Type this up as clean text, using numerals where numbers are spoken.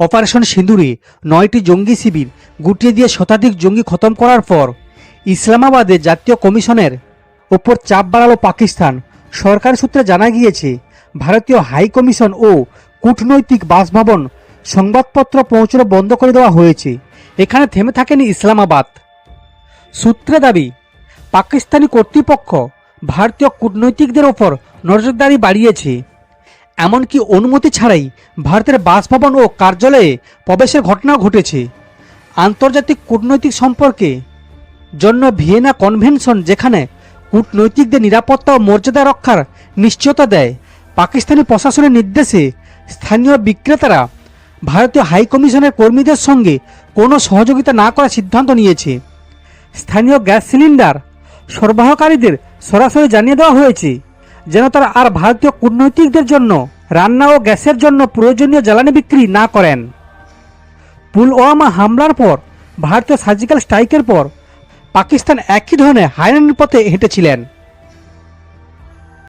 Operation সিঁদুরে 9টি জঙ্গি শিবির গুটিয়ে দিয়ে শতাধিক জঙ্গি খতম করার পর ইসলামাবাদে জাতীয় কমিশনের ওপর চাপ বাড়ালো পাকিস্তান। সরকারি সূত্রে জানা গিয়েছে, ভারতীয় হাই কমিশন ও কূটনৈতিক বাসভবন সংবাদপত্র পৌঁছানো বন্ধ করে দেওয়া হয়েছে। এখানে থেমে থাকেনি ইসলামাবাদ। সূত্রে দাবি, পাকিস্তানি কর্তৃপক্ষ ভারতীয় কূটনৈতিকদের ওপর নজরদারি বাড়িয়েছে, এমনকি অনুমতি ছাড়াই ভারতের বাসভবন ও কার্যালয়ে প্রবেশের ঘটনাও ঘটেছে। আন্তর্জাতিক কূটনৈতিক সম্পর্কে জন্য ভিয়েনা কনভেনশন, যেখানে কূটনৈতিকদের নিরাপত্তা ও মর্যাদা রক্ষার নিশ্চয়তা দেয়, পাকিস্তানি প্রশাসনের নির্দেশে স্থানীয় বিক্রেতারা ভারতীয় হাইকমিশনের কর্মীদের সঙ্গে কোনো সহযোগিতা না করার সিদ্ধান্ত নিয়েছে। স্থানীয় গ্যাস সিলিন্ডার সরবরাহকারীদের সরাসরি জানিয়ে দেওয়া হয়েছে যেন তারা আর ভারতীয় কূটনৈতিকদের জন্য রান্না ও গ্যাসের জন্য প্রয়োজনীয় জ্বালানি বিক্রি না করেন। পুলওয়ামা হামলার পর ভারতীয় সার্জিক্যাল স্ট্রাইকের পর পাকিস্তান একই ধরনের হায়রানির পথে হেঁটেছিলেন।